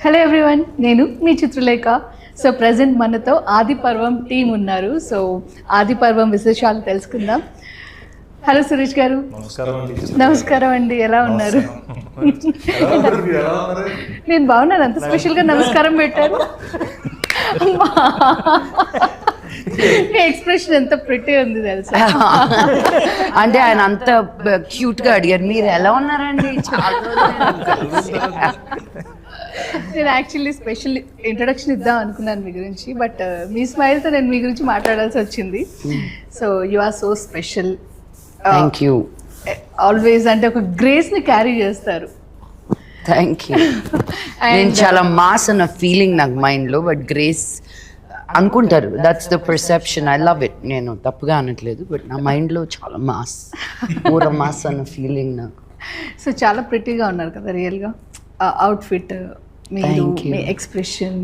Hello everyone, నేను మీ Chitralekha. So present మనతో Adiparvam team ఉన్నారు. సో ఆదిపర్వం విశేషాలు తెలుసుకుందాం. హలో సురేష్ గారు. నమస్కారం అండి, ఎలా ఉన్నారు? నేను బాగున్నాను. అంత స్పెషల్గా నమస్కారం పెట్టారు. ఎక్స్ప్రెషన్ ఎంత ప్రిటీ ఉంది తెలుసా. అంటే ఆయన అంత క్యూట్ గా అడిగారు, మీరు ఎలా ఉన్నారండి? నేను యాక్చువల్లీ స్పెషల్ ఇంట్రడక్షన్ ఇద్దాం అనుకున్నాను మీ గురించి, బట్ మీ స్మైల్తో నేను మీ గురించి మాట్లాడాల్సి వచ్చింది. So you are so special. Thank you. Always అంటే ఒక గ్రేస్ ని క్యారీ చేస్తారు. థ్యాంక్ యూ. నేను చాలా మాస్ అన్న ఫీలింగ్ నాకు మైండ్ లో, బట్ గ్రేస్ అనుకుంటారు. That's the perception. I love it. నేను తప్పుగా అనట్లేదు, బట్ నా మైండ్ లో చాలా మాస్, పూర మాస్ అన్న ఫీలింగ్ నాకు. సో చాలా ప్రిటీగా ఉన్నారు కదా రియల్గా. అవుట్ఫిట్, మీరు, మీ ఎక్స్ప్రెషన్.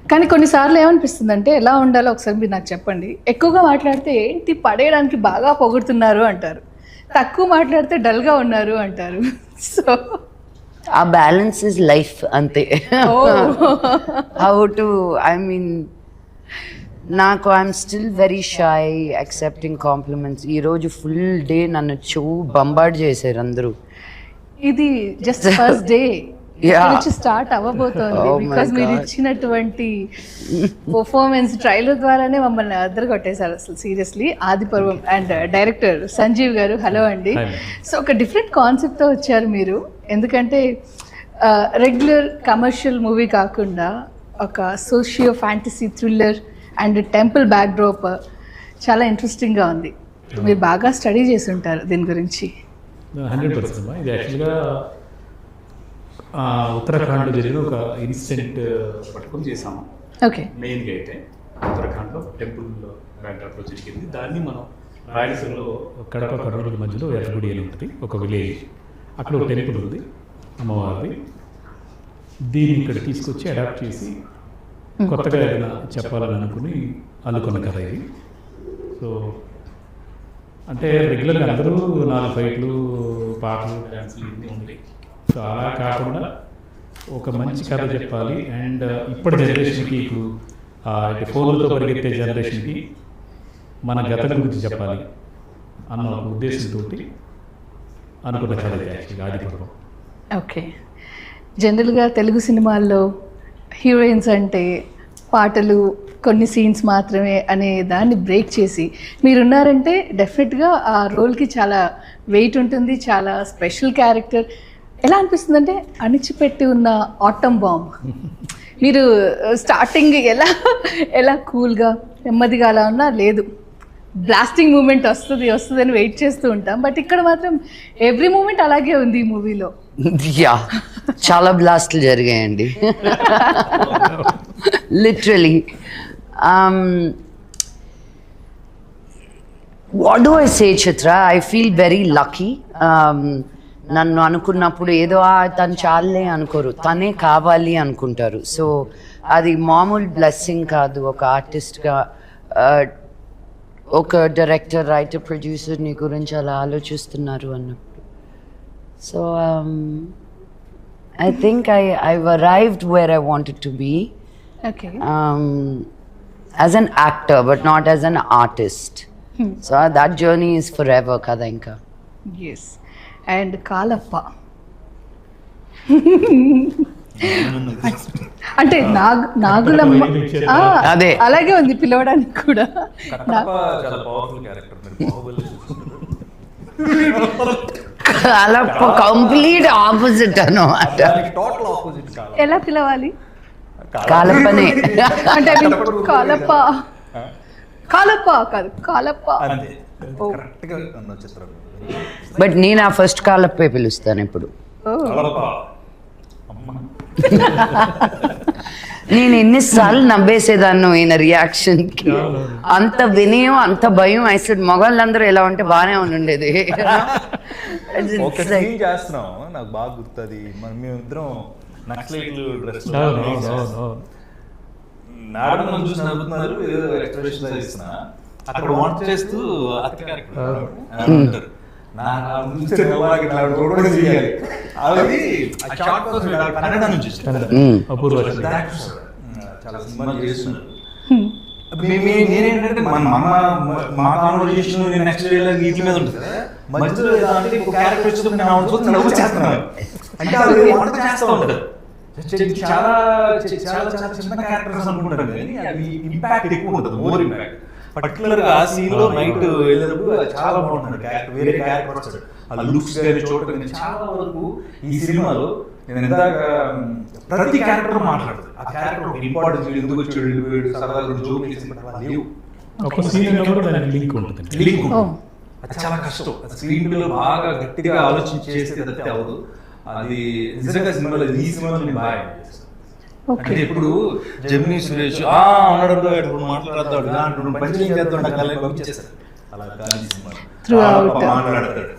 కానీ కొన్నిసార్లు ఏమనిపిస్తుంది అంటే ఎలా ఉండాలో ఒకసారి మీరు నాకు చెప్పండి. ఎక్కువగా మాట్లాడితే ఏంటి పడేయడానికి బాగా పొగుడుతున్నారు అంటారు, తక్కువ మాట్లాడితే డల్గా ఉన్నారు అంటారు. సో ఆ బ్యాలెన్స్ ఇస్ లైఫ్ అంతే. హౌ టు, ఐ మీన్, నాకు I'm still very shy accepting compliments. ఈరోజు ఫుల్ డే నన్ను బంబార్డ్ చేశారు అందరూ. ఇది జస్ట్ ఫస్ట్ డే స్టార్ట్ అవ్వబోతోంది. బికాస్ మీరు ఇచ్చినటువంటి పర్ఫార్మెన్స్ ట్రైలర్ ద్వారానే మమ్మల్ని అద్దరు కొట్టేశారు అసలు seriously. Adiparvam and director Sanjeev garu, hello అండి. సో ఒక డిఫరెంట్ కాన్సెప్ట్తో వచ్చారు మీరు. ఎందుకంటే రెగ్యులర్ కమర్షియల్ మూవీ కాకుండా ఒక socio fantasy thriller and temple backdrop చాలా ఇంట్రెస్టింగ్గా ఉంది. మీరు బాగా స్టడీ చేసి ఉంటారు దీని గురించి. 100%. ఇది యాక్చువల్గా ఉత్తరాఖండ్లో జరిగిన ఒక ఇన్సిడెంట్ పట్టుకొని చేసాము. ఓకే. మెయిన్గా అయితే ఉత్తరాఖండ్లో టెంపుల్ బ్యాక్డ్రాప్లో జరిగింది. దాన్ని మనం రాయలసీమలో కడప కర్నూలు మధ్యలో ఎర్రగుడి అని ఉంటుంది, ఒక విలేజ్. అక్కడ ఒక టెంపుల్ ఉంది అమ్మవారిది. దీన్ని ఇక్కడ తీసుకొచ్చి అడాప్ట్ చేసి కొత్తగా ఏదైనా చెప్పాలని అనుకుని అల్లుకున్న కథ ఇది. సో అంటే రెగ్యులర్గా అందరూ 4 ఫైట్లు, పాటలు, డ్యాన్సులు ఇవన్నీ ఉంటాయి. సో అలా కాకుండా ఒక మంచి కథ చెప్పాలి. అండ్ ఇప్పటి జనరేషన్కి, ఇప్పుడు ఫోన్లతో పరిగెత్తే జనరేషన్కి మన గతం గురించి చెప్పాలి అన్న ఒక ఉద్దేశంతో అనుకున్న కథ యాక్చువల్గా ఆదిపర్వం. ఓకే. జనరల్గా తెలుగు సినిమాల్లో హీరోయిన్స్ అంటే పాటలు, కొన్ని సీన్స్ మాత్రమే అనే దాన్ని బ్రేక్ చేసి మీరున్నారంటే డెఫినెట్గా ఆ రోల్కి చాలా వెయిట్ ఉంటుంది, చాలా స్పెషల్ క్యారెక్టర్. ఎలా అనిపిస్తుంది అంటే అణిచిపెట్టి ఉన్న ఆటమ్ బాంబ్. మీరు స్టార్టింగ్ ఎలా కూల్గా నెమ్మదిగా అలా ఉన్నా, లేదు బ్లాస్టింగ్ మూమెంట్ వస్తుంది అని వెయిట్ చేస్తూ ఉంటాం. బట్ ఇక్కడ మాత్రం ఎవ్రీ మూమెంట్ అలాగే ఉంది ఈ మూవీలో. యా, చాలా బ్లాస్ట్లు జరిగాయండి. Literally. What do I say Chitra, I feel very lucky. నన్ను అనుకున్నప్పుడు ఏదో తను చాలే అనుకోరు, తనే కావాలి అనుకుంటారు. సో అది మామూలు బ్లెస్సింగ్ కాదు. ఒక ఆర్టిస్ట్గా, ఒక డైరెక్టర్, రైటర్, ప్రొడ్యూసర్ నీ గురించి అలా ఆలోచిస్తున్నారు అన్నప్పుడు. So I think I've arrived where I wanted to be. Okay. As an actor, but not as an artist. So that journey is forever, kada inka. Yes. And Kalappa. అంటే నాగులమ్మ అదే అలాగే ఉంది పిలవడానికి కూడా. అలా కంప్లీట్ ఆపోజిట్ అన్నమాట. ఎలా పిలవాలి? కాలప్పనే. అంటే కాలప్ప కాదు, కాలప్ప. బట్ నేను ఆ ఫస్ట్ కాలప్పే పిలుస్తాను ఇప్పుడు. నేను ఎన్నిసార్లు నవ్వేసేదాన్ని ఈయన రియాక్షన్కి. అంత వినయం, అంత భయం. అసలు మగవాళ్ళందరూ ఎలా ఉంటే బాగానే ఉండేది. చేస్తున్నాం నాకు బాగా గుర్తుంది. మేమిద్దరం నక్సలైట్లు డ్రెస్ నార్మల్ చూసి నవ్వుతున్నారు, ఏదో ఎక్స్ప్రెషన్ ఇస్తున్నా. అక్కడ వంట చేస్తూ అత్త క్యారెక్టర్ అది ఆ షార్ట్ కోసం కన్నడ నుంచి అపూర్వ చాలా సినిమాలు చేస్తున్నారు. నేనేంటంటే మా కాన్వర్జేషన్ నెక్స్ట్ వీటి మీద ఉంటుంది కదా, మధ్యలో అంటే క్యారెక్టర్ వచ్చినప్పుడు నేను ఆవిడ చూసి నవ్వు చేస్తున్నాను అంటే అది వంట చేస్తూ ఉంటారు. చాలా చాలా చాలా చిన్న క్యారెక్టర్స్ అనుకుంటారు కానీ అవి ఇంపాక్ట్ ఎక్కువ ఉంటుంది, మోర్ ఇంపాక్ట్. పర్టికులర్ గా ఆ సీన్ లో నైట్ వెళ్ళినప్పుడు చాలా బాగుంటుంది క్యారెక్టర్, వేరే క్యారెక్టర్ వస్తాడు. ఆ లుక్స్ కానీ చూడటం చాలా వరకు ఈ సినిమాలో నేను ఇందాక ప్రతి క్యారెక్టర్ మాట్లాడుతుంది. ఆ క్యారెక్టర్ ఇంపార్టెన్స్ ఎందుకు వచ్చాడు సరదాగా జోక్ లేవు. ఒక సీన్ కూడా దానికి లింక్ ఉంటుంది. లింక్ అది చాలా కష్టం. స్క్రీన్ లో బాగా గట్టిగా ఆలోచించి చేసేది అవ్వదు. అది నిజంగా సినిమాలో ఈ సినిమాలో నేను బాగా అంటే ఇప్పుడు జెమినీ సురేష్ ఉన్నాడు మాట్లాడతాడు పంచలింగ్ చేస్తాడు పంపించేస్తారు. అలా కాదు మాట్లాడతాడు.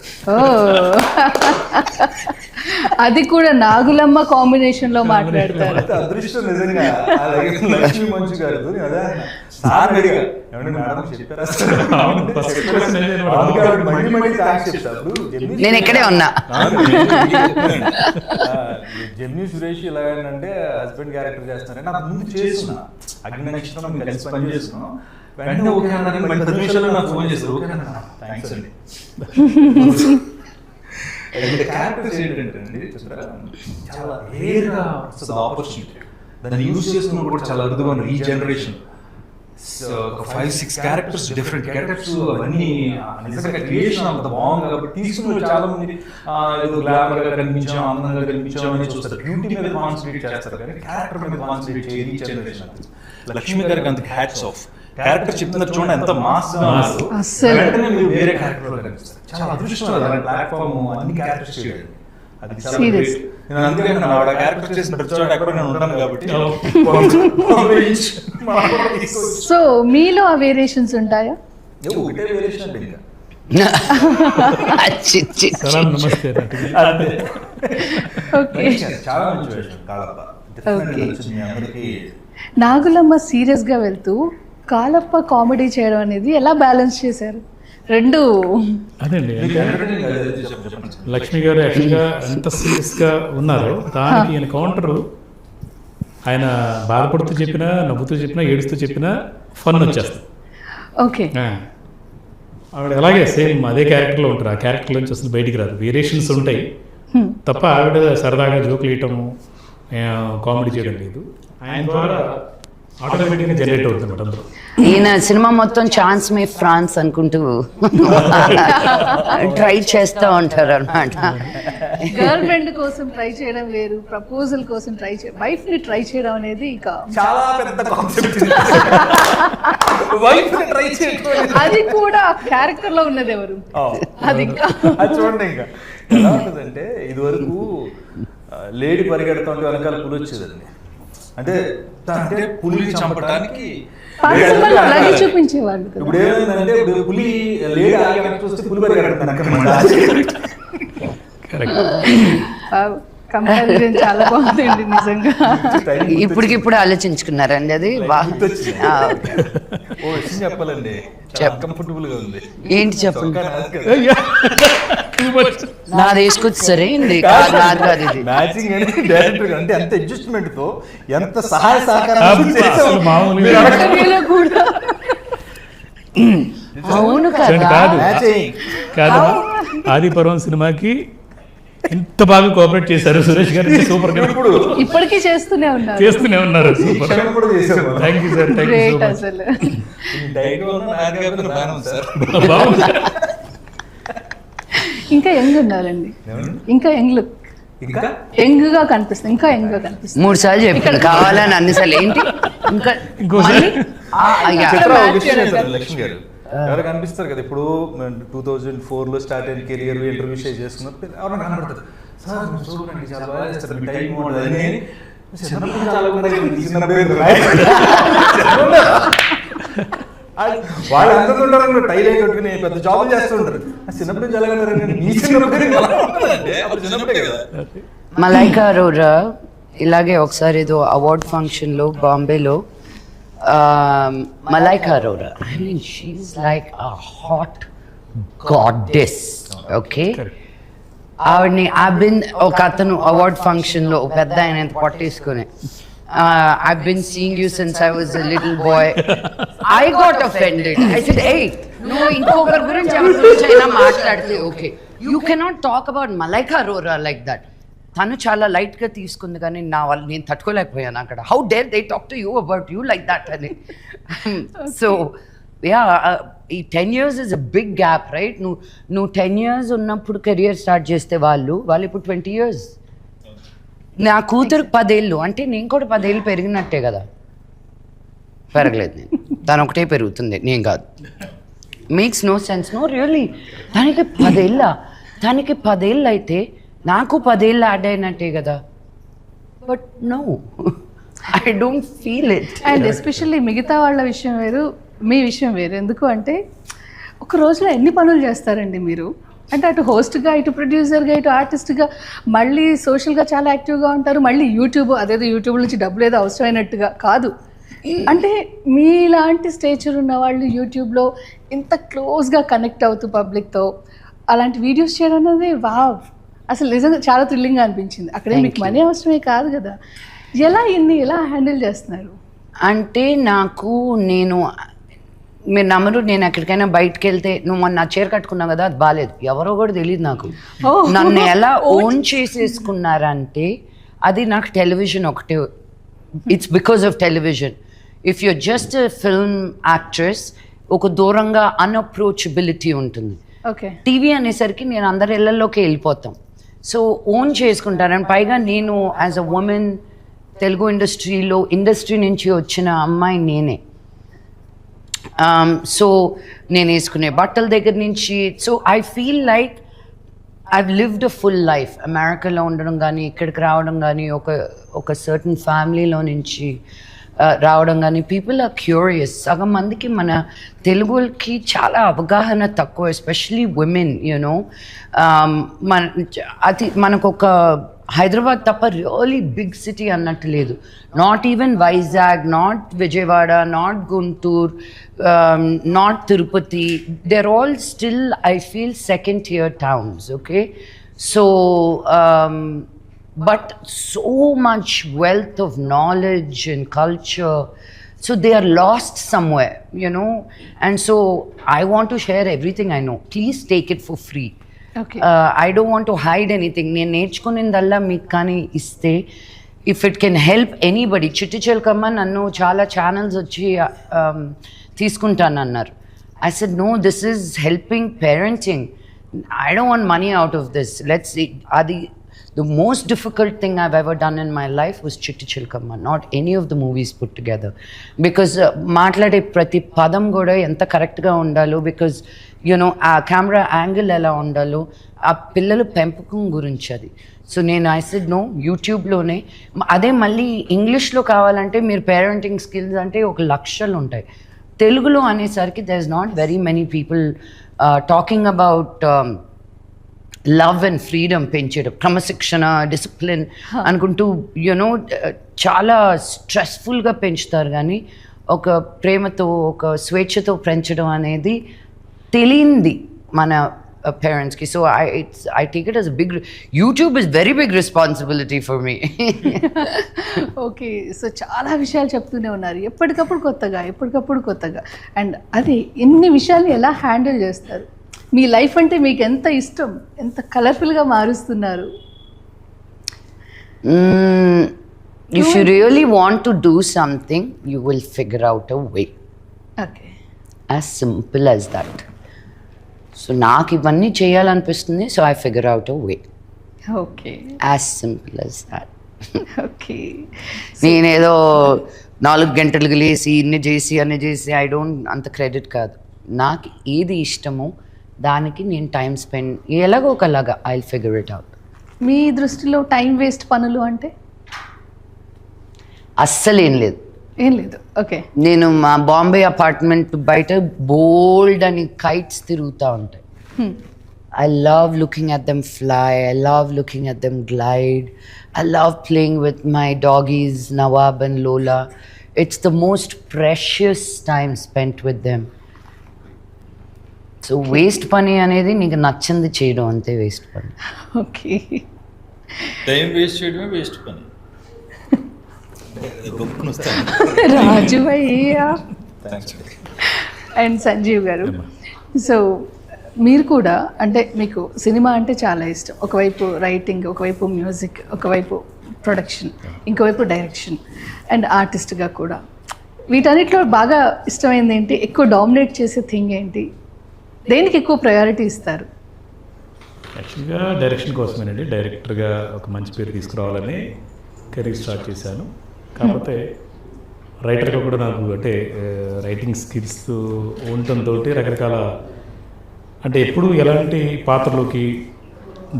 అది కూడా నాగులమ్మ కాంబినేషన్ లో మాట్లాడతారు. అదృష్టం నిజంగా. లక్ష్మీ మంచు గారు అదే సార్ అడిగా చెప్పారా నేను ఇక్కడే ఉన్నా. జెమినీ సురేష్ ఎలాగంటే హస్బెండ్ క్యారెక్టర్ చేస్తున్నారని నాకు ముందు చేస్తున్నా. అగ్ని నక్షత్రం కలిసి పని చేస్తున్నాం. వెంటనే ఓకే అన్నారు. 10 నిమిషాల్లో నాకు ఫోన్ చేస్తారు. ఓకే అన్న థ్యాంక్స్ అండి. క్యారెక్టర్స్ ఏంటంటే చాలా రేర్గా వస్తుంది ఆపర్చునిటీ. దాన్ని యూజ్ చేసుకున్నప్పుడు కూడా చాలా అరుదుగా ఉన్నారు ఈ జనరేషన్. ఒక 5-6 క్యారెక్టర్స్ డిఫరెంట్ క్యారెక్టర్స్ అవన్నీ నిజంగా క్రియేషన్ అంత బాగుంది కాబట్టి తీసుకున్న చాలా మంది ఏదో గ్లామర్ గా కనిపించాం, అందంగా కనిపించాం అని చూస్తారు. బ్యూటీ మీద కాన్సన్ట్రేట్ చేస్తారు కానీ క్యారెక్టర్ మీద కాన్సన్ట్రేట్ చేయని ఈ జనరేషన్. లక్ష్మి గారికి అంత హ్యాట్స్ ఆఫ్. క్యారెక్టర్ చెప్తున్నారు చూడండి ఎంత మాస్ వెంటనే మీరు వేరే క్యారెక్టర్ లో కనిపిస్తారు. చాలా అదృష్టం అలాంటి ప్లాట్ఫామ్ అన్ని క్యారెక్టర్స్ చేయడం. అది చాలా గ్రేట్. నేను అందుకే ఆవిడ క్యారెక్టర్ చేసిన ప్రతి చోట ఎక్కడ నేను ఉంటాను కాబట్టి. సో మీలో ఆ వేరియేషన్స్ ఉంటాయా? ఒకటే వేరియేషన్ అంటే ఇంకా నమస్తే. చాలా మంచి వేరియేషన్ కాళప్ప. అందరికీ నాగులమ్మ సీరియస్ గా వెళ్తూ కాళప్ప కామెడీ చేయడం అనేది ఎలా బ్యాలెన్స్ చేశారు? రెండు అదేండి లక్ష్మి గారు యాక్చువల్గా ఎంత సీరియస్గా ఉన్నారో దానికి ఈయన కౌంటరు. ఆయన బాధపడుతూ చెప్పినా, నవ్వుతూ చెప్పినా, ఏడుస్తూ చెప్పినా ఫన్ వచ్చేస్తుంది. ఓకే, ఆవిడ అలాగే సేమ్ అదే క్యారెక్టర్లో ఉంటారు. ఆ క్యారెక్టర్ నుంచి అసలు బయటికి రాదు. వేరియేషన్స్ ఉంటాయి తప్ప ఆవిడ సరదాగా జోకులు వేయటము, కామెడీ చేయడం లేదు. ఆయన ద్వారా ఆటోమేటిక్గా జనరేట్ అవుతుంది అందరూ. ఈయన సినిమా మొత్తం ఛాన్స్ మే ఫ్రాన్స్ అనుకుంటూ ట్రై చేస్తూ ఉంటారు అనమాట. గర్ల్ ఫ్రెండ్ కోసం ట్రై చేయడం వేరు, ప్రపోజల్ కోసం ట్రై వైఫ్ ని ట్రై చేయడం అనేది ఇక చాలా పెద్ద కాన్సెప్ట్. వైఫ్ ని ట్రై చేయడం అది కూడా క్యారెక్టర్ లో ఉన్నది ఎవరు? అది చూడండి ఇంకా ఎలా ఉంటుందంటే ఇది వరకు లేడీ పరిగెడతా ఉంటే వెనకాల పులి వచ్చేదండి. అంటే అంటే పులిని చంపడానికి అలాగే చూపించేవాళ్ళు. ఇప్పుడు ఏమైందంటే ఇప్పుడు పులి లేడీ ఆగి చూస్తే పులి పరిగెడతాను. కంపారిజన్ చాలా బాగుందండి నిజంగా. ఇప్పటికిప్పుడు ఆలోచించుకున్నారండి అది. ఓ విషయం చెప్పాలండి, కంఫర్టబుల్ గా ఉంది. ఏంటి చెప్పండి? నాది వేసుకొచ్చి సరే మ్యాచింగ్ అంటే డైరెక్టర్ అంటే ఎంత అడ్జస్ట్మెంట్ తో ఎంత సహాయ సహకారం. అవును కాదు, ఆదిపర్వం సినిమాకి ఎంత బాగా కోఆపరేట్ చేశారు సురేష్ గారు. సూపర్ గా ఇప్పటికీ చేస్తూనే ఉన్నారు. Super, thank you sir. Thank you అసలు ఇంకా యంగ్ ఉన్నారండి, ఇంకా యంగ్ లుక్, యంగ్ గా కనిపిస్తుంది, ఇంకా యంగ్ గా కనిపిస్తుంది. 3 సార్లు చెప్పాను కావాలని అన్నిసార్లు. ఏంటి ఇంకా ఇంకోసారి లక్ష్మి గారు ఎవరు కనిపిస్తారు కదా ఇప్పుడు 2004లో స్టార్ట్ అయిన కెరియర్ ఇంటర్వ్యూ షేర్ చేసుకున్నప్పుడు ఎవరైనా కనబడతారు. సార్ చూడండి చాలా బాగా చేస్తారు, మీ టైం బాగుంటుంది. వాళ్ళు అందరూ ఉంటారు టైల్ అయి కట్టుకుని పెద్ద జాబులు చేస్తుంటారు. చిన్నప్పుడు నుంచి చిన్నప్పుడే కదా. మలైకా అరోరా ఇలాగే ఒకసారి ఏదో అవార్డ్ ఫంక్షన్లో బాంబేలో Malaika Arora. I mean, she's like a hot goddess. Okay. ఆవిడని ఒక అతను అవార్డ్ ఫంక్షన్లో ఒక పెద్ద ఆయన ఎంత పట్టేసుకుని I've been seeing you since I was a little boy. I got offended. I said, hey, no, ఇంకొకరి గురించి ఎవరి గురించి అయినా మాట్లాడితే okay. You cannot talk about Malaika Arora like that. తను చాలా లైట్గా తీసుకుంది కానీ నేను తట్టుకోలేకపోయాను అక్కడ. How dare they talk to you about you like that అని. So, yeah, ఈ 10 years is a big gap, right? నువ్వు 10 years ఉన్నప్పుడు కెరియర్ స్టార్ట్ చేస్తే వాళ్ళు ఇప్పుడు 20 years. నా కూతురు 10 ఏళ్ళు అంటే నేను కూడా 10 ఏళ్ళు పెరిగినట్టే కదా. పెరగలేదు నేను, తను ఒకటే పెరుగుతుంది, నేను కాదు. Makes no sense. No really. తనకి 10 ఏళ్ళు అయితే నాకు 10 ఏళ్ళు యాడ్ అయినట్టే కదా. But no, I don't feel it. And especially మిగతా వాళ్ళ విషయం వేరు, మీ విషయం వేరు. ఎందుకు అంటే ఒక రోజులో ఎన్ని పనులు చేస్తారండి మీరు? అంటే అటు హోస్ట్గా, ఇటు ప్రొడ్యూసర్గా, ఇటు ఆర్టిస్ట్గా, మళ్ళీ సోషల్గా చాలా యాక్టివ్గా ఉంటారు. మళ్ళీ యూట్యూబ్, అదేదో యూట్యూబ్ నుంచి డబ్బులు ఏదో అవసరమైనట్టుగా కాదు. అంటే మీలాంటి స్టేచర్ ఉన్న వాళ్ళు యూట్యూబ్లో ఇంత క్లోజ్గా కనెక్ట్ అవుతూ పబ్లిక్తో అలాంటి వీడియోస్ చేయడం అనేది వావ్, అసలు నిజంగా చాలా థ్రిల్లింగ్గా అనిపించింది. అక్కడే మీకు మనీ అవసరమే కాదు కదా. ఎలా హ్యాండిల్ చేస్తున్నారు? అంటే మీరు నమ్మరు, నేను ఎక్కడికైనా బయటకు వెళ్తే నువ్వు మొన్న చీర కట్టుకున్నావు కదా, అది బాగాలేదు, ఎవరో కూడా తెలియదు నాకు. నన్ను ఎలా ఓన్ చేసేసుకున్నారంటే అది నాకు టెలివిజన్ ఒకటే. It's because of television. If you're just film actress ఒక దూరంగా అన్అప్రోచబిలిటీ ఉంటుంది. ఓకే. టీవీ అనేసరికి నేను అందరి ఇళ్లలోకి వెళ్ళిపోతాం. సో ఓన్ చేసుకుంటారని, పైగా నేను as a women Telugu industry నుంచి వచ్చిన అమ్మాయి నేనే. సో నేను వేసుకునే బట్టల దగ్గర నుంచి, so I feel like I've lived a full life. అమెరికాలో ఉండడం కానీ, ఇక్కడికి రావడం కానీ, ఒక సర్టన్ ఫ్యామిలీలో నుంచి రావడం కానీ, పీపుల్ ఆర్ క్యూరియస్. సగం మందికి మన తెలుగుకి చాలా అవగాహన తక్కువ, ఎస్పెషలీ విమెన్. యూనో మనకొక హైదరాబాద్ తప్ప రియలీ బిగ్ సిటీ అన్నట్టు లేదు. Not even Vizag, not Vijayawada, not Guntur, not Tirupati. they're all still, I feel, second tier towns. Okay, so but so much wealth of knowledge and culture, so they are lost somewhere, you know. And so I want to share everything I know. Please take it for free. Okay. I don't want to hide anything. నేను నేర్చుకునేదల్లా మీకు కానీ ఇస్తే, if it can help anybody. చిట్టి చిలకమ్మ నన్ను చాలా channels వచ్చి తీసుకుంటానన్నారు. I said, no, this is helping parenting. I don't want money out of this. Let's see. The most difficult thing I've ever done in my life was Chitti Chilkamma, not any of the movies put together. Because మాట్లాడే ప్రతి పదం కూడా ఎంత కరెక్ట్గా ఉండాలో, because you know ఆ camera angle ఎలా ఉండాలో, ఆ పిల్లల పెంపకం గురించి అది. సో ఐ సెడ్ నో, యూట్యూబ్లోనే. అదే మళ్ళీ ఇంగ్లీష్లో కావాలంటే మీరు పేరెంటింగ్ స్కిల్స్ అంటే 1 లక్షలు ఉంటాయి. తెలుగులో అనేసరికి there is not very many people talking about love and freedom పెంచేయడం, క్రమశిక్షణ, డిసిప్లిన్ అనుకుంటూ యూనో చాలా స్ట్రెస్ఫుల్గా పెంచుతారు. కానీ ఒక ప్రేమతో, ఒక స్వేచ్ఛతో పెంచడం అనేది తెలియంది మన పేరెంట్స్కి. So I take it as a big, YouTube is very big responsibility for me. Okay. So చాలా విషయాలు చెప్తూనే ఉన్నారు, ఎప్పటికప్పుడు కొత్తగా. అండ్ అది ఇన్ని విషయాలు ఎలా హ్యాండిల్ చేస్తారు? మీ లైఫ్ అంటే మీకు ఎంత ఇష్టం, ఎంత కలర్ఫుల్గా మారుస్తున్నారు? If you really want to do something, you will figure out a way. Okay. As simple as that. So నాకు ఇవన్నీ చేయాలనిపిస్తుంది, so I figure out a way. Okay. As simple as that. Okay. నేనేదో 4 గంటలకు లేసి అన్ని చేసి I don't, అంత credit కాదు. నాకు ఏది ఇష్టమో దానికి నేను టైం స్పెండ్ ఎలాగో ఒకలాగా I will figure it out. మీ దృష్టిలో టైం వేస్ట్ పనులు అంటే? అస్సలు ఏం లేదు. ఓకే. నేను మా బాంబే అపార్ట్మెంట్ బయట బోల్డ్ అని కైట్స్ తిరుగుతూ ఉంటాయి. I love looking at them fly. I love looking at them glide. I love playing with my doggies, Nawab and Lola. It's the most precious time spent with them. So waste పని అనేది నీకు నచ్చింది చేయడం అంతే waste పని. Okay. Time waste చేయడమే waste పని. గొప్పను వస్తాను. రాజు భయ్యా థ్యాంక్స్. అండ్ సంజీవ్ గారు, సో మీరు కూడా అంటే మీకు సినిమా అంటే చాలా ఇష్టం. ఒకవైపు రైటింగ్, ఒకవైపు మ్యూజిక్, ఒకవైపు ప్రొడక్షన్, ఇంకోవైపు డైరెక్షన్ అండ్ ఆర్టిస్ట్గా కూడా. వీటన్నిటిలో బాగా ఇష్టమైంది ఏంటి? ఎక్కువ డామినేట్ చేసే థింగ్ ఏంటి? దేనికి ఎక్కువ ప్రయారిటీ ఇస్తారు? యాక్చువల్గా డైరెక్షన్ కోసమేనండి. డైరెక్టర్గా ఒక మంచి పేరు తీసుకురావాలని కెరీర్ స్టార్ట్ చేశాను. కాకపోతే రైటర్గా కూడా నాకు అంటే రైటింగ్ స్కిల్స్ ఉండటంతో రకరకాల అంటే ఎప్పుడు ఎలాంటి పాత్రలోకి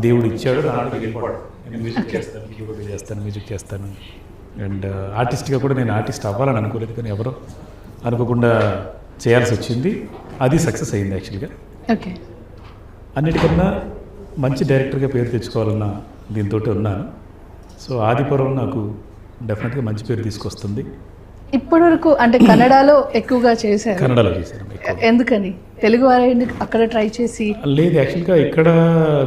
దేవుడు ఇచ్చాడో దానికి వెళ్ళిపోవడం. నేను మ్యూజిక్ చేస్తాను, కీబోర్డ్ చేస్తాను, మ్యూజిక్ చేస్తాను. అండ్ ఆర్టిస్ట్గా కూడా నేను ఆర్టిస్ట్ అవ్వాలని అనుకోలేదు, కానీ ఎవరో అనుకోకుండా చేయాల్సి వచ్చింది. అది సక్సెస్ అయింది యాక్చువల్గా. ఓకే. అన్నిటికన్నా మంచి డైరెక్టర్గా పేరు తెచ్చుకోవాలన్న దీంతో ఉన్నాను. సో ఆదిపురం నాకు డెఫినెట్గా మంచి పేరు తీసుకొస్తుంది. ఇప్పటి వరకు అంటే కన్నడలో ఎక్కువగా చేశారు. కన్నడలో చేశాను. ఎందుకని తెలుగు వారిని అక్కడ ట్రై చేసి? లేదు, యాక్చువల్గా ఇక్కడ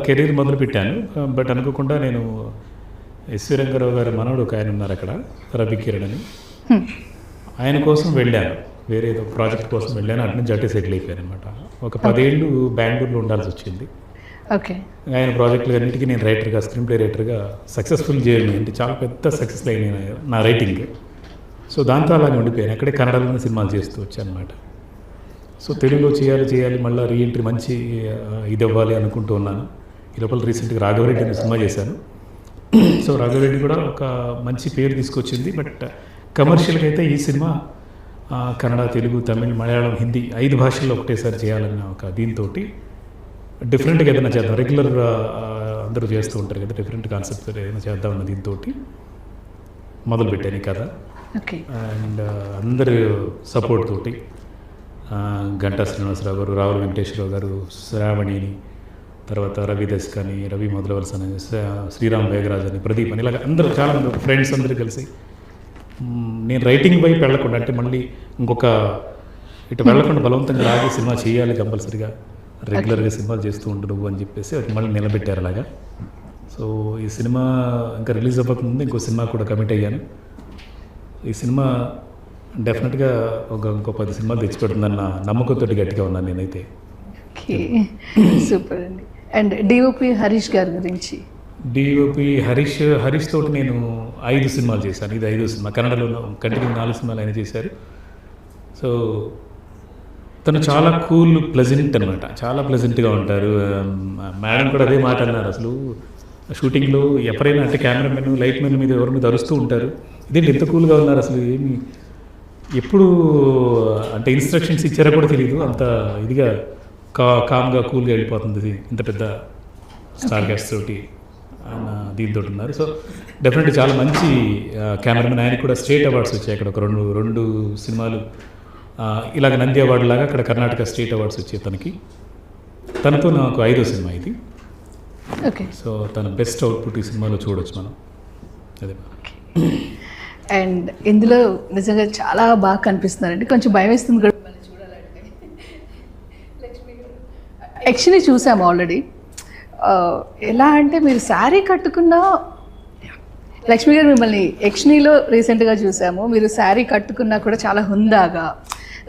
కెరీర్ మొదలు పెట్టాను. బట్ అనుకోకుండా నేను ఎస్వి రంగారావు గారి మనవడు ఒక ఆయన ఉన్నారు అక్కడ, రవి కిరణ్ అని. ఆయన కోసం వెళ్ళాను, వేరే ఏదో ప్రాజెక్ట్ కోసం వెళ్ళాను. అటు నుంచి అటే సెటిల్ అయిపోయాను అనమాట. ఒక 10 ఏళ్ళు బెంగళూరులో ఉండాల్సి వచ్చింది. ఓకే. ఆయన ప్రాజెక్టులు అన్నిటికీ నేను రైటర్గా, స్క్రీన్ ప్లే రైటర్గా సక్సెస్ఫుల్ జర్నీ అంటే చాలా పెద్ద సక్సెస్ అయినాయి నా రైటింగ్. సో దాంతో అలాగే ఉండిపోయాను. అక్కడే కన్నడలోనే సినిమాలు చేస్తూ వచ్చాను అనమాట. సో తెలుగులో చేయాలి మళ్ళీ రీఎంట్రీ మంచి ఇది అవ్వాలి అనుకుంటూ ఉన్నాను. ఈ లోపల రీసెంట్గా రాఘవరెడ్డి అనే సినిమా చేశాను. సో రాఘవరెడ్డి కూడా ఒక మంచి పేరు తీసుకొచ్చింది. బట్ కమర్షియల్గా అయితే ఈ సినిమా కన్నడ, తెలుగు, తమిళ్, మలయాళం, హిందీ 5 భాషల్లో ఒకటేసారి చేయాలన్న ఒక దీంతో డిఫరెంట్గా ఏదైనా చేద్దాం. రెగ్యులర్ అందరూ చేస్తూ ఉంటారు కదా, డిఫరెంట్ కాన్సెప్ట్ ఏదైనా చేద్దామన్న దీంతో మొదలుపెట్టాను ఈ కథ. ఓకే. అండ్ అందరి సపోర్ట్ తోటి గంటా శ్రీనివాసరావు గారు, రావుల వెంకటేశ్వరరావు గారు, శ్రావణిని, తర్వాత రవి దస్కని, రవి మొదలవలస అని, శ్రీరామ్ వేగరాజ్ అని, ప్రదీప్ అని, ఇలాగ అందరూ చాలా మంది ఫ్రెండ్స్ అందరూ కలిసి నేను రైటింగ్ వైపు వెళ్ళకుండా అంటే మళ్ళీ ఇంకొక ఇటు వెళ్ళకుండా బలవంతంగా లాగే సినిమా చేయాలి కంపల్సరీగా, రెగ్యులర్గా సినిమాలు చేస్తూ ఉండడు అని చెప్పేసి అది మళ్ళీ నిలబెట్టారు అలాగా. సో ఈ సినిమా ఇంకా రిలీజ్ అవ్వకముందు ఇంకో సినిమా కూడా కమిట్ అయ్యాను. ఈ సినిమా డెఫినెట్గా ఇంకో 10 సినిమాలు తెచ్చిపెడుతుందన్న నమ్మకంతో గట్టిగా ఉన్నాను నేనైతే. ఓకే, సూపర్ అండి. అండ్ డిఓపి హరీష్ గారి గురించి? డిఓపి హరీష్ తోటి నేను 5 సినిమాలు చేశాను. ఇది 5వ సినిమా. కన్నడలో కంటిన్యూ 4 సినిమాలు ఆయన చేశారు. సో తను చాలా కూల్, ప్లెజెంట్ అనమాట. చాలా ప్లెజెంట్గా ఉంటారు. మేడం కూడా అదే మాట అన్నారు. అసలు షూటింగ్లో ఎవరైనా అంటే కెమెరామెన్, లైట్ మెన్ మీద ఎవరి మీద అరుస్తూ ఉంటారు. ఇదేంటి ఎంత కూల్గా ఉన్నారు అసలు, ఏమి ఎప్పుడు అంటే ఇన్స్ట్రక్షన్స్ ఇచ్చారో కూడా తెలియదు, అంత ఇదిగా కామ్గా కూల్గా వెళ్ళిపోతుంది ఇంత పెద్ద స్టార్ క్యాస్ట్ తోటి ఆయన దీంతో ఉన్నారు. సో డెఫినెట్లీ చాలా మంచి కెమెరామెన్. ఆయన కూడా స్టేట్ అవార్డ్స్ వచ్చాయి అక్కడ, ఒక రెండు సినిమాలు ఇలాగ నంది అవార్డు లాగా అక్కడ కర్ణాటక స్టేట్ అవార్డ్స్ వచ్చాయి తనకి. తనతో నాకు 5వ సినిమా ఇది. ఓకే. సో తన బెస్ట్ అవుట్పుట్ ఈ సినిమాలో చూడొచ్చు మనం. అదే. అండ్ ఇందులో నిజంగా చాలా బాగా కనిపిస్తున్నారండి. కొంచెం భయం వేస్తుంది కూడా చూడాలంటే. యక్షిని చూసాము ఆల్రెడీ. ఎలా అంటే మీరు శారీ కట్టుకున్న లక్ష్మి గారు, మిమ్మల్ని యక్షినిలో రీసెంట్గా చూసాము. మీరు శారీ కట్టుకున్నా కూడా చాలా హుందాగా,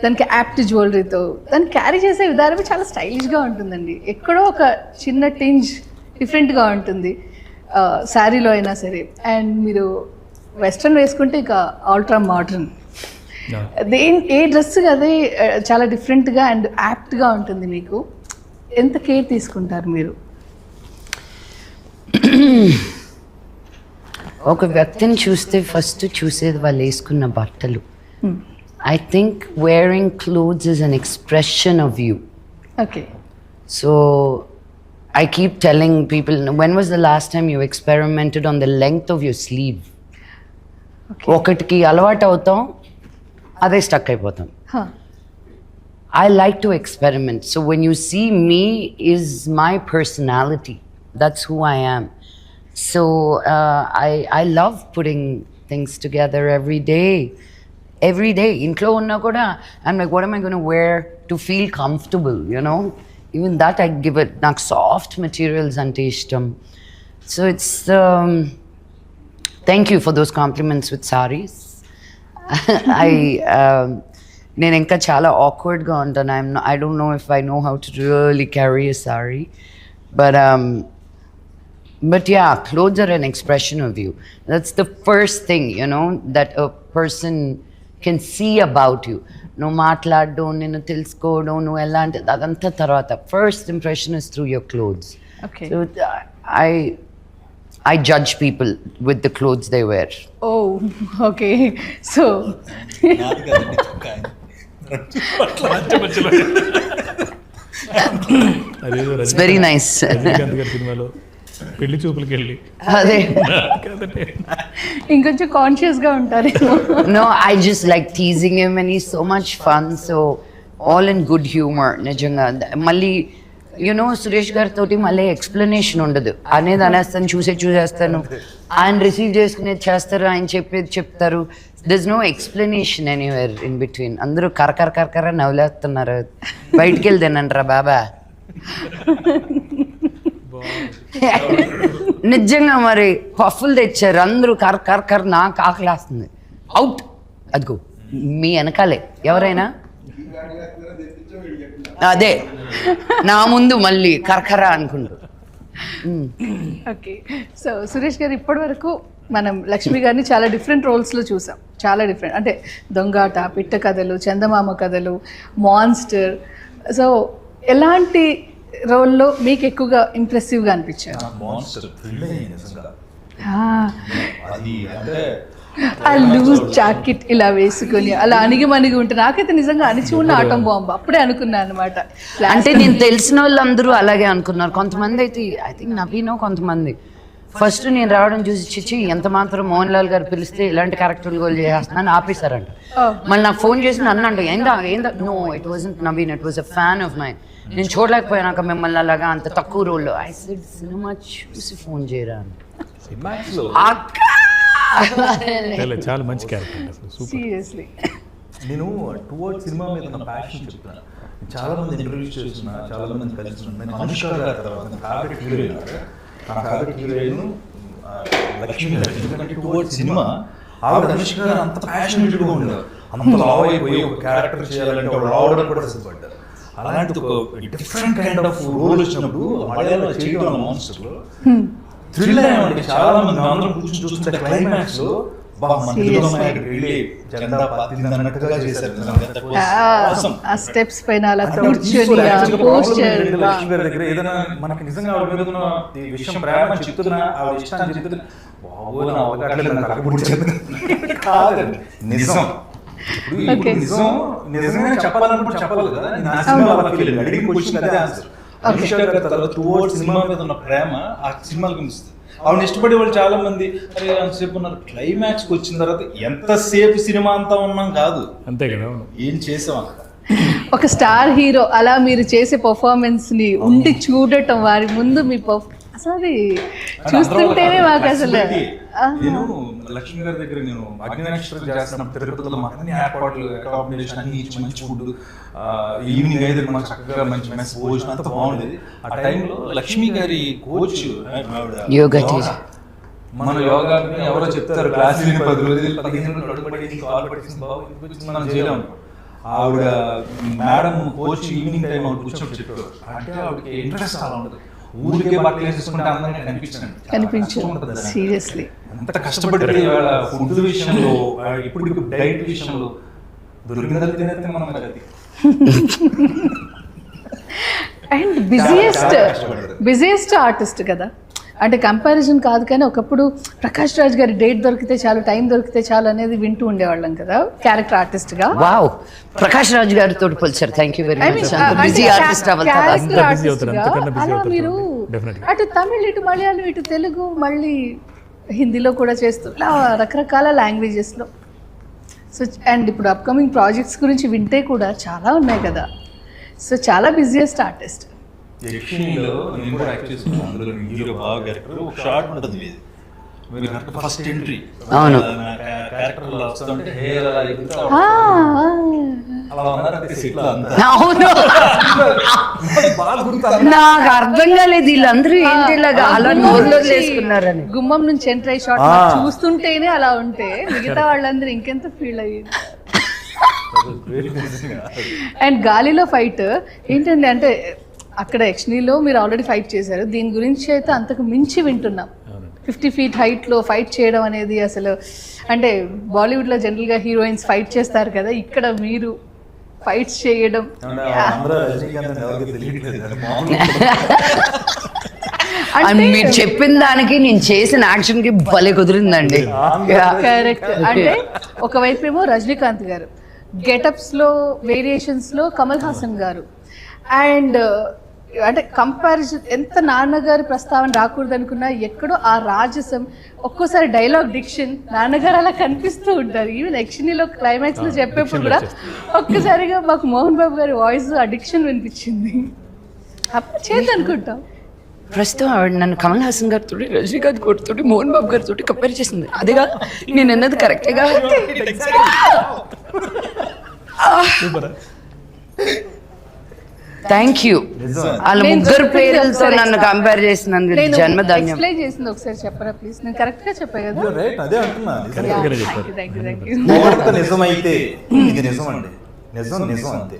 దానికి యాప్ట్ జ్యువెలరీతో దాన్ని క్యారీ చేసే విధానమే చాలా స్టైలిష్గా ఉంటుందండి. ఎక్కడో ఒక చిన్న టింజ్ డిఫరెంట్గా ఉంటుంది శారీలో అయినా సరే. అండ్ మీరు వెస్ట్రన్ వేసుకుంటే ఇక అల్ట్రా మోడర్న్. ఏ డ్రెస్ అదే చాలా డిఫరెంట్గా అండ్ యాప్ట్గా ఉంటుంది. మీకు ఎంత కేర్ తీసుకుంటారు మీరు? ఒక వ్యక్తిని చూస్తే ఫస్ట్ చూసేది వాళ్ళు వేసుకున్న బట్టలు. I think wearing clothes is an expression of you. Okay. So I keep telling people, when was the last time you experimented on the length of your sleeve? ఒకటికి అలవాటు అవుతాం, అదే స్టక్ అయిపోతాం. I like to experiment. So when you see me is my personality. That's who I am. So I love putting things together every day. Every day. Intlo unna kuda I'm like, what am I going to wear to feel comfortable, you know? even that I give it, నాకు soft materials అంటే ఇష్టం. So it's thank you for those compliments with saris. నేను ఇంకా చాలా ఆక్వర్డ్గా ఉంటాను. I don't know if I know how to really carry a saree, but yeah, clothes are an expression of you. That's the first thing, you know, that a person can see about you. No మాట్లాడడం, నిన్ను తెలుసుకోవడం, నువ్వు ఎలాంటి అదంతా తర్వాత. First impression is through your clothes. Okay. So I judge people with the clothes they wear. Oh, okay. So, నాది కాదండి, ఆయన. అదేదో It's very nice. రజనీకాంత్ గారి సినిమాలో పెళ్లి చూపులకి వెళ్ళి అదే. కాదండి. ఇంకొంచెం కాన్షియస్గా ఉంటారేమో. No, I just like teasing him and he's so much fun. So all in good humor. నిజంగా మళ్ళీ యూనో సురేష్ గారితో మళ్ళీ ఎక్స్ప్లెనేషన్ ఉండదు. అనేది అనేస్తాను, చూసేస్తాను, ఆయన రిసీవ్ చేసుకునేది చేస్తారు, ఆయన చెప్పేది చెప్తారు. This no explanation anywhere in between. అందరూ కరకర నవ్వులేస్తున్నారు. బయటికి వెళ్ళి తినండిరా బాబా. నిజంగా మరి పఫ్ఫులు తెచ్చారు అందరూ. కర నాకు ఆకలేస్తుంది. అవుట్. అదిగో మీ వెనకాలే ఎవరైనా అదే నా ముందు మళ్ళీ కరకర అనుకుంటూ. ఓకే. సో సురేష్ గారు, ఇప్పటి వరకు మనం లక్ష్మి గారిని చాలా డిఫరెంట్ రోల్స్లో చూసాం. చాలా డిఫరెంట్ అంటే దొంగాట, పిట్ట కథలు, చందమామ కథలు, మాన్స్టర్. సో ఎలాంటి రోల్లో మీకు ఎక్కువగా ఇంప్రెసివ్గా అనిపించారు? మాన్స్టర్ థ్రిల్ అయ్యింది నిజంగా. అది అంటే ఆ లూజ్ జాకెట్ ఇలా వేసుకొని అలా అణిగి ఉంటే నాకైతే నిజంగా అణిచి ఉన్న ఆటం బాంబు అప్పుడే అనుకున్నాను అనమాట. అంటే నేను తెలిసిన వాళ్ళందరూ అలాగే అనుకున్నారు. కొంతమంది అయితే ఐ థింక్ నవీనో కొంతమంది ఫస్ట్ నేను రావడం చూసి చిచ్చి ఎంత మాత్రం మోహన్ లాల్ గారు పిలిస్తే ఇలాంటి క్యారెక్టర్లు గోల్ చేస్తున్నాను ఆపేశారంట. మళ్ళీ నాకు ఫోన్ చేసి అన్నాడు ఏందా no it wasn't Naveen, it was a fan of mine. నేను చూడలేకపోయాక మిమ్మల్ని అలాగా అంత తక్కువ రోల్లో. ఐ సెడ్ సినిమా చూసి ఫోన్ చేయరా సినిమాక్స్లో చాలా మంచి క్యారెక్టర్ అసలు సూపర్. సీరియస్లీ. నేను టువర్డ్స్ సినిమా మీద నా ప్యాషన్ చెప్తాను. చాలా మంది ఇంటర్వ్యూస్ చేస్తున్నా, చాలా మంది కలిసి నేను అనుష్క గారి తర్వాత నా ఫేవరెట్ హీరోయిన్, నా ఫేవరెట్ హీరోయిన్ లక్ష్మి గారు. ఎందుకంటే టువర్డ్స్ సినిమా ఆవిడ అనుష్క గారు అంత ప్యాషనేట్గా ఉండేవారు. అంత లావ్ అయిపోయి ఒక క్యారెక్టర్ చేయాలంటే ఆవిడ రావడం కూడా సిద్ధపడ్డారు. అలాంటి ఒక డిఫరెంట్ కైండ్ ఆఫ్ రోల్ వచ్చినప్పుడు మలయాళంలో చేయడం మాన్స్టర్లో థ్రిల్ అయ్యామండి. చాలా మంది అందరం కూర్చొని చూస్తుంటే క్లైమాక్స్ లో ఆ స్టెప్స్ పైన అలా కూర్చొని పోస్చర్ దగ్గర ఏదైనా మనకి నిజంగా ఆవిడ మీద ఉన్న ఈ విషయం ప్రేమ చెప్తున్నా, ఆవిడ ఇష్టాన్ని చెప్తున్నా, బాబోయ్ నా అవకాశం కాదండి నిజం. ఇప్పుడు నిజంగా చెప్పాలనుకుంటే చెప్పాలి కదా. నేను ఆ సినిమా అడిగిన క్వశ్చన్ అదే ఆన్సర్. అనుష్క గారి తర్వాత టువర్డ్స్ సినిమా మీద ఉన్న ప్రేమ ఆ సినిమాకి కనిపిస్తుంది. ఆవిడ ఇష్టపడే వాళ్ళు చాలా మంది అరే అంతసేపు ఉన్నారు, క్లైమాక్స్కి వచ్చిన తర్వాత ఎంతసేపు సినిమా అంతా ఉన్నాం కాదు, అంతే కదా. ఏం చేసాం అక్కడ. ఒక స్టార్ హీరో అలా మీరు చేసే పర్ఫార్మెన్స్ ని ఉండి చూడటం, వారి ముందు మీ అసలు అది చూస్తుంటేనే మాకు అసలు. నేను లక్ష్మి గారి దగ్గర నేను అగ్నినక్షత్రం చేస్తున్నాం తిరుపతిలో, మాకు అన్ని ఏర్పాట్లు, అకామిడేషన్ అన్ని ఇచ్చి మంచి ఫుడ్, ఈవినింగ్ అయితే మాకు చక్కగా మంచి మెస్ భోజనం అంతా బాగుండేది. ఆ టైంలో లక్ష్మి గారి కోచ్ మన యోగా ఎవరో చెప్తారు క్లాస్ 10 రోజులు 15 రోజులు అడుగుపడి కాల్ పట్టింది మనం చేయలేము. ఆవిడ మేడం కోచ్ ఈవినింగ్ టైం ఆవిడ కూర్చొని చెప్పారు. అంటే ఆవిడకి ఇంట్రెస్ట్ అలా ఉండదు. ఊరికే బట్టలు వేసుకుంటే అందరికీ కనిపించండి. సీరియస్లీ ఎంత కష్టపడి వాళ్ళ ఫుడ్ విషయంలో, ఇప్పుడు డైట్ విషయంలో దొరికిందని తినేస్తే మనం అది. అండ్ బిజియెస్ట్ ఆర్టిస్ట్ కదా. అంటే కంపారిజన్ కాదు కానీ ఒకప్పుడు ప్రకాష్ రాజ్ గారి డేట్ దొరికితే చాలు, టైం దొరికితే చాలు అనేది వింటూ ఉండేవాళ్ళం కదా క్యారెక్టర్ ఆర్టిస్ట్ గా. వావ్, ప్రకాష్ రాజ్ గారితో పోల్చారు. Thank you very much. Busy artist అలా మీరు అటు తమిళ్, ఇటు మలయాళం, ఇటు తెలుగు, మళ్ళీ హిందీలో కూడా చేస్తూ రకరకాల లాంగ్వేజెస్లో. సో అండ్ ఇప్పుడు అప్కమింగ్ ప్రాజెక్ట్స్ గురించి వింటే కూడా చాలా ఉన్నాయి కదా. సో చాలా బిజియెస్ట్ ఆర్టిస్ట్. యక్షిణిలో నేను కూడా యాక్ట్ చేస్తున్నాను. అందులో హీరో బాగా క్యారెక్టర్ ఒక షార్ట్ ఉంటుంది మీది, మీరు ఫస్ట్ ఎంట్రీ అవును క్యారెక్టర్ వస్తుంటే హెయిర్ అలా ఎగురుతా అలా ఉన్నారు సెట్ లో అంతా. అవును, బాగా గుర్తు. నాకు అర్థం కాలేదు వీళ్ళందరూ ఏంటి ఇలాగా అలా నోర్లో వేసుకున్నారని. గుమ్మం నుంచి ఎంటర్ అయ్యి షాట్ చూస్తుంటేనే అలా ఉంటే మిగతా వాళ్ళందరూ ఇంకెంత ఫీల్ అయ్యేది. అండ్ గాలిలో ఫైట్ ఏంటండి అంటే అక్కడ యక్షిణిలో మీరు ఆల్రెడీ ఫైట్ చేశారు, దీని గురించి అయితే అంతకు మించి వింటున్నాం. 50 feet హైట్లో ఫైట్ చేయడం అనేది అసలు అంటే బాలీవుడ్లో జనరల్గా హీరోయిన్స్ ఫైట్ చేస్తారు కదా, ఇక్కడ మీరు ఫైట్స్ చేయడం అని మీరు చెప్పిన దానికి నేను చేసిన యాక్షన్ కి భలే కుదిరిందండి. కరెక్ట్. అంటే ఒకవైపు ఏమో రజనీకాంత్ గారు, గెటప్స్ లో వేరియేషన్స్ లో కమల్ హాసన్ గారు, అండ్ అంటే కంపారిజన్ ఎంత నాన్నగారి ప్రస్తావన రాకూడదు అనుకున్నా ఎక్కడో ఆ రాజసం, ఒక్కోసారి డైలాగ్ డిక్షన్ నాన్నగారు అలా కనిపిస్తూ ఉంటారు. ఈవెన్ యక్షిణిలో క్లైమాక్స్ లో చెప్పేప్పుడు కూడా ఒక్కసారిగా మాకు మోహన్ బాబు గారి వాయిస్ ఆ డిక్షన్ వినిపించింది. అప్పుడు చేతి అనుకుంటాం. ప్రస్తుతం ఆవిడ నన్ను కమల్ హాసన్ గారితో, రజనీకాంత్ గారితో, మోహన్ బాబు గారితో కంపేర్ చేసింది. అదేగా నేను అన్నది కరెక్టేగా. Thank you. వాళ్ళ ముగ్గురు పేర్లతో నన్ను కంపేర్ చేసినందుకు జన్మధన్యం. ఎక్స్ప్లెయిన్ చేసింది ఒకసారి చెప్పరా ప్లీజ్? నేను కరెక్ట్ గా చెప్పా కదా? రైట్, అదే అంటున్నా. Thank you. నిజమైతే ఇది నిజం అండి, నిజం నిజం అంతే.